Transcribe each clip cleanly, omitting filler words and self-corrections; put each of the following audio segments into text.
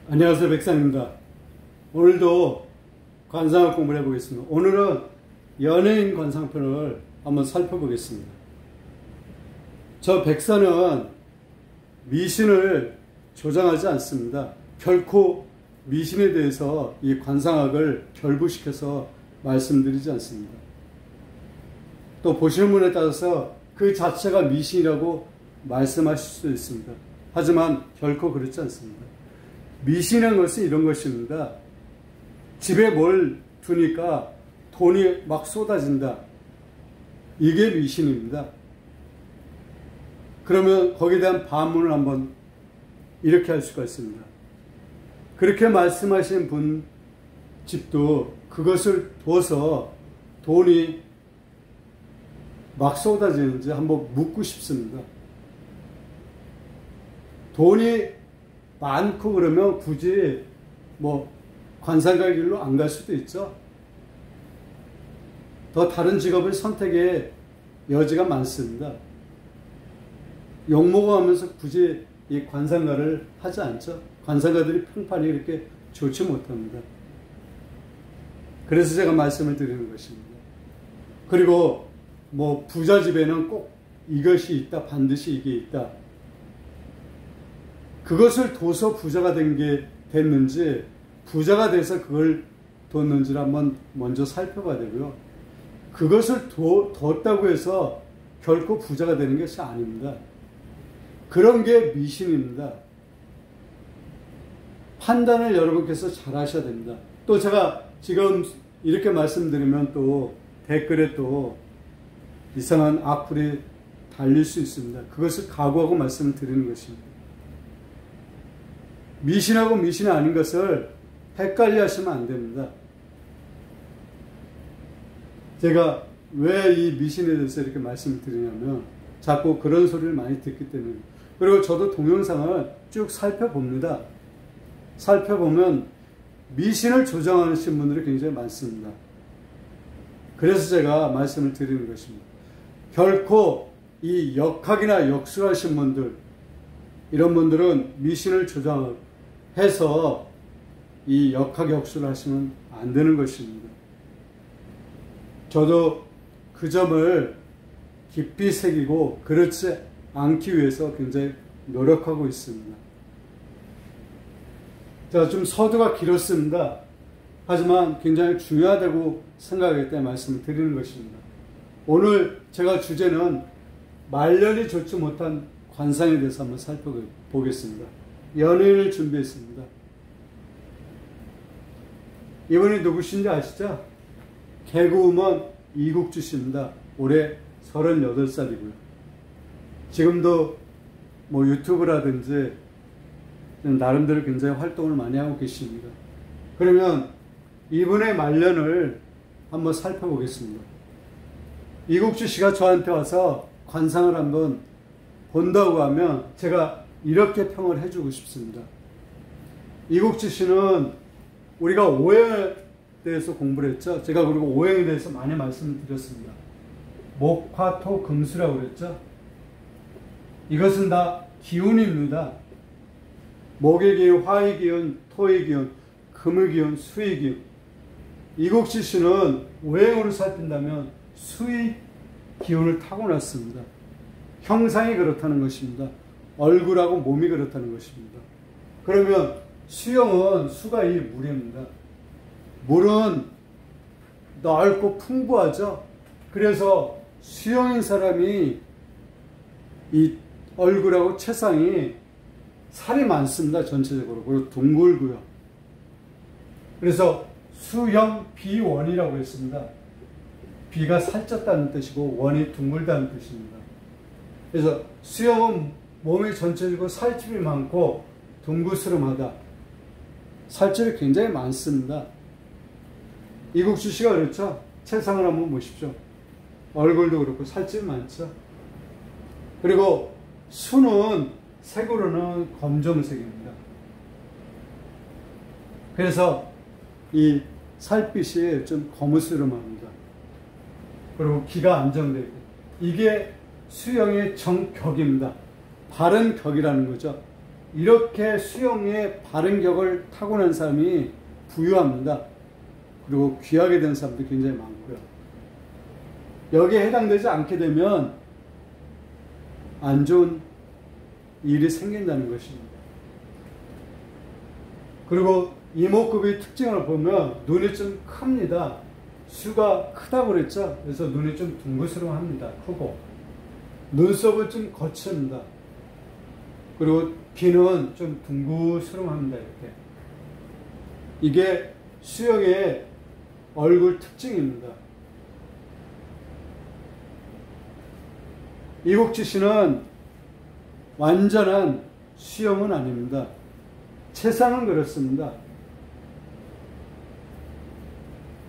안녕하세요, 백상입니다. 오늘도 관상학 공부를 해보겠습니다. 오늘은 연예인 관상편을 한번 살펴보겠습니다. 저 백사는 미신을 조장하지 않습니다. 결코 미신에 대해서 이 관상학을 결부시켜서 말씀드리지 않습니다. 또 보시는 분에 따라서 그 자체가 미신이라고 말씀하실 수도 있습니다. 하지만 결코 그렇지 않습니다. 미신이라는 것은 이런 것입니다. 집에 뭘 두니까 돈이 막 쏟아진다. 이게 미신입니다. 그러면 거기에 대한 반문을 한번 이렇게 할 수가 있습니다. 그렇게 말씀하신 분 집도 그것을 둬서 돈이 막 쏟아지는지 한번 묻고 싶습니다. 돈이 많고 그러면 굳이 뭐 관상가 길로 안 갈 수도 있죠. 더 다른 직업을 선택의 여지가 많습니다. 욕먹어가면서 굳이 이 관상가를 하지 않죠. 관상가들이 평판이 그렇게 좋지 못합니다. 그래서 제가 말씀을 드리는 것입니다. 그리고 뭐 부자 집에는 꼭 이것이 있다, 반드시 이게 있다. 그것을 둬서 부자가 된 게 됐는지, 부자가 돼서 그걸 뒀는지를 한번 먼저 살펴봐야 되고요. 그것을 뒀다고 해서 결코 부자가 되는 것이 아닙니다. 그런 게 미신입니다. 판단을 여러분께서 잘 하셔야 됩니다. 또 제가 지금 이렇게 말씀드리면 또 댓글에 또 이상한 악플이 달릴 수 있습니다. 그것을 각오하고 말씀을 드리는 것입니다. 미신하고 미신이 아닌 것을 헷갈려 하시면 안 됩니다. 제가 왜 이 미신에 대해서 이렇게 말씀을 드리냐면 자꾸 그런 소리를 많이 듣기 때문에. 그리고 저도 동영상을 쭉 살펴봅니다. 살펴보면 미신을 조장하시는 분들이 굉장히 많습니다. 그래서 제가 말씀을 드리는 것입니다. 결코 이 역학이나 역술하신 분들, 이런 분들은 미신을 조장해서 이 역학 역술을 하시면 안 되는 것입니다. 저도 그 점을 깊이 새기고 그렇지 않기 위해서 굉장히 노력하고 있습니다. 자, 좀 서두가 길었습니다. 하지만 굉장히 중요하다고 생각하기 때문에 말씀을 드리는 것입니다. 오늘 제가 주제는 말년이 좋지 못한 관상에 대해서 한번 살펴보겠습니다. 연예인을 준비했습니다. 이분이 누구신지 아시죠? 개그우먼 이국주 씨입니다. 올해 38살이고요. 지금도 뭐 유튜브라든지 나름대로 굉장히 활동을 많이 하고 계십니다. 그러면 이분의 말년을 한번 살펴보겠습니다. 이국주 씨가 저한테 와서 관상을 한번 본다고 하면 제가 이렇게 평을 해주고 싶습니다. 이국주 씨는 우리가 오행에 대해서 공부를 했죠. 제가 그리고 오행에 대해서 많이 말씀을 드렸습니다. 목, 화, 토, 금수라고 그랬죠. 이것은 다 기운입니다. 목의 기운, 화의 기운, 토의 기운, 금의 기운, 수의 기운. 이국주 씨는 오행으로 살핀다면 수의 기운을 타고났습니다. 형상이 그렇다는 것입니다. 얼굴하고 몸이 그렇다는 것입니다. 그러면 수형은 수가 이 물입니다. 물은 넓고 풍부하죠. 그래서 수형인 사람이 이 얼굴하고 체상이 살이 많습니다. 전체적으로. 그리고 둥글고요. 그래서 수형 비원이라고 했습니다. 비가 살쪘다는 뜻이고 원이 둥글다는 뜻입니다. 그래서 수형은 몸이 전체적으로 살집이 많고 둥그스름하다. 살집이 굉장히 많습니다. 이국주 씨가 그렇죠. 체상을 한번 보십시오. 얼굴도 그렇고 살집이 많죠. 그리고 수는 색으로는 검정색입니다. 그래서 이 살빛이 좀 거무스름합니다. 그리고 기가 안정되고, 이게 수형의 정격입니다. 바른 격이라는 거죠. 이렇게 수영의 바른 격을 타고난 사람이 부유합니다. 그리고 귀하게 된 사람도 굉장히 많고요. 여기에 해당되지 않게 되면 안 좋은 일이 생긴다는 것입니다. 그리고 이목구비 특징을 보면 눈이 좀 큽니다. 수가 크다고 그랬죠? 그래서 눈이 좀 둥그스름합니다. 크고. 눈썹은 좀 거칩니다. 그리고 귀는 좀 둥그스름합니다. 이렇게. 이게 수영의 얼굴 특징입니다. 이국주 씨는 완전한 수영은 아닙니다. 체상은 그렇습니다.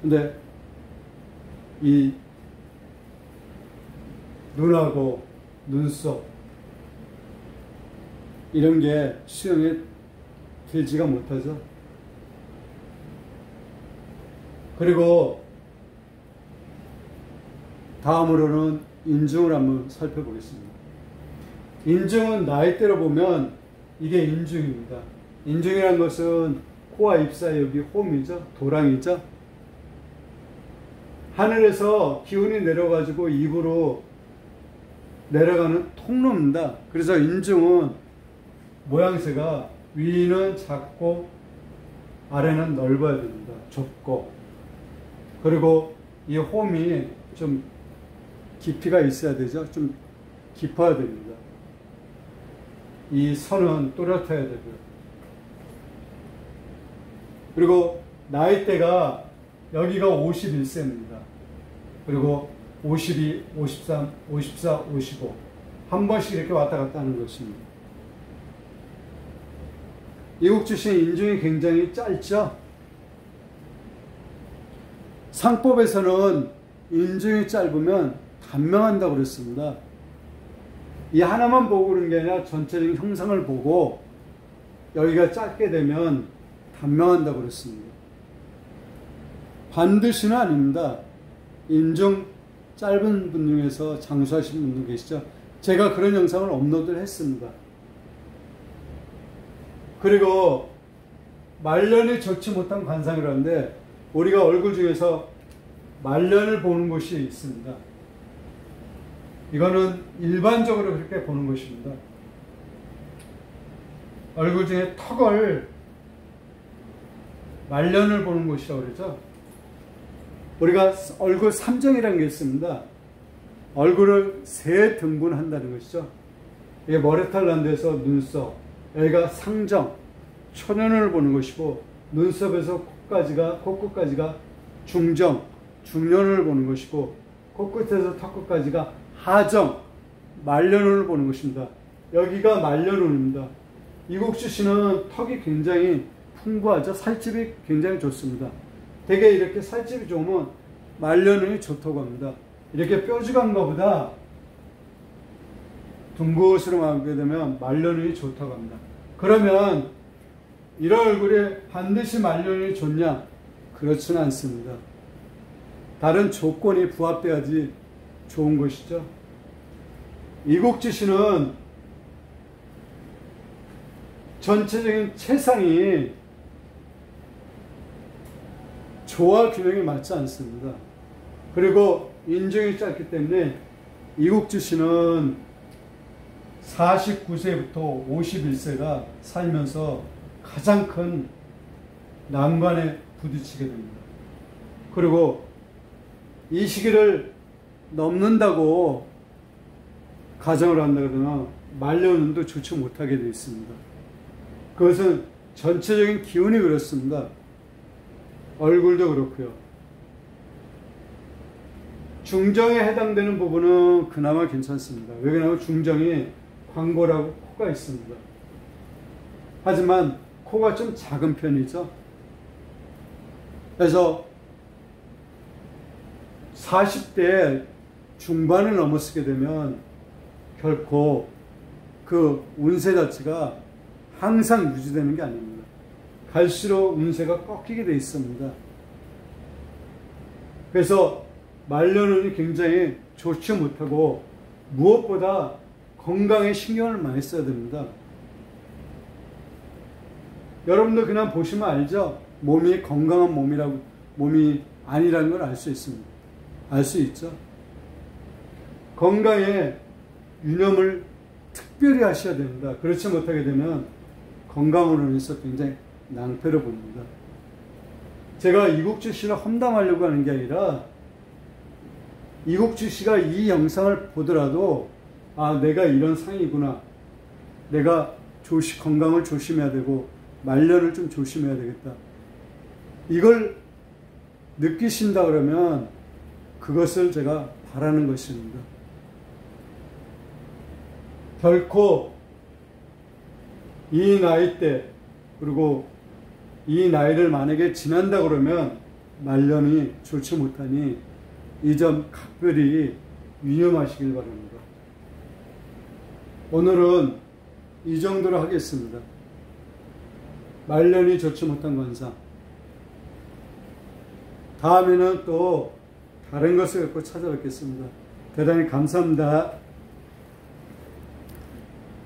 근데 이 눈하고 눈썹 이런 게 수영에 되지가 못하죠. 그리고 다음으로는 인중을 한번 살펴보겠습니다. 인중은 나이대로 보면 이게 인중입니다. 인중이라는 것은 코와 입 사이 여기 홈이죠. 도랑이죠. 하늘에서 기운이 내려가지고 입으로 내려가는 통로입니다. 그래서 인중은 모양새가 위는 작고 아래는 넓어야 됩니다. 좁고. 그리고 이 홈이 좀 깊이가 있어야 되죠. 좀 깊어야 됩니다. 이 선은 또렷해야 되고요. 그리고 나이대가 여기가 51세입니다. 그리고 52, 53, 54, 55 한 번씩 이렇게 왔다 갔다 하는 것입니다. 이국주 씨의 인중이 굉장히 짧죠? 상법에서는 인중이 짧으면 단명한다고 그랬습니다. 이 하나만 보고 그런 게 아니라 전체적인 형상을 보고 여기가 짧게 되면 단명한다고 그랬습니다. 반드시는 아닙니다. 인중 짧은 분 중에서 장수하신 분도 계시죠. 제가 그런 영상을 업로드를 했습니다. 그리고 말년이 좋지 못한 관상이라는데 우리가 얼굴 중에서 말년을 보는 곳이 있습니다. 이거는 일반적으로 그렇게 보는 것입니다. 얼굴 중에 턱을 말년을 보는 곳이라고 그러죠. 우리가 얼굴 3정이라는 게 있습니다. 얼굴을 세 등분한다는 것이죠. 이게 머리털 난 데서 눈썹, 여기가 상정, 초년을 보는 것이고 눈썹에서 코끝까지가 중정, 중년을 보는 것이고 코끝에서 턱끝까지가 하정, 말년을 보는 것입니다. 여기가 말년운입니다. 이국주 씨는 턱이 굉장히 풍부하죠. 살집이 굉장히 좋습니다. 되게 이렇게 살집이 좋으면 말년운이 좋다고 합니다. 이렇게 뾰족한 것보다 둥그스름하게 되면 말년운이 좋다고 합니다. 그러면 이런 얼굴에 반드시 말년운이 좋냐? 그렇지는 않습니다. 다른 조건이 부합돼야지 좋은 것이죠. 이국주 씨는 전체적인 체상이 조화 균형이 맞지 않습니다. 그리고 인중이 짧기 때문에 이국주 씨는 49세부터 51세가 살면서 가장 큰 난관에 부딪히게 됩니다. 그리고 이 시기를 넘는다고 가정을 한다 그러면 말년운도 좋지 못하게 되어 있습니다. 그것은 전체적인 기운이 그렇습니다. 얼굴도 그렇고요. 중정에 해당되는 부분은 그나마 괜찮습니다. 왜냐하면 중정이 광골하고 코가 있습니다. 하지만 코가 좀 작은 편이죠. 그래서 40대 중반을 넘어서게 되면 결코 그 운세 자체가 항상 유지되는 게 아닙니다. 갈수록 운세가 꺾이게 되어 있습니다. 그래서 말년운이 굉장히 좋지 못하고 무엇보다 건강에 신경을 많이 써야 됩니다. 여러분도 그냥 보시면 알죠? 몸이 건강한 몸이 아니라는 걸 알 수 있습니다. 알 수 있죠? 건강에 유념을 특별히 하셔야 됩니다. 그렇지 못하게 되면 건강으로 인해서 굉장히 낭패를 봅니다. 제가 이국주 씨를 험담하려고 하는 게 아니라 이국주 씨가 이 영상을 보더라도 아, 내가 이런 상이구나. 내가 건강을 조심해야 되고 말년을 좀 조심해야 되겠다. 이걸 느끼신다 그러면 그것을 제가 바라는 것입니다. 결코 이 나이 때 그리고 이 나이를 만약에 지난다 그러면 말년이 좋지 못하니 이 점 각별히 유념하시길 바랍니다. 오늘은 이 정도로 하겠습니다. 말년이 좋지 못한 관상. 다음에는 또 다른 것을 갖고 찾아뵙겠습니다. 대단히 감사합니다.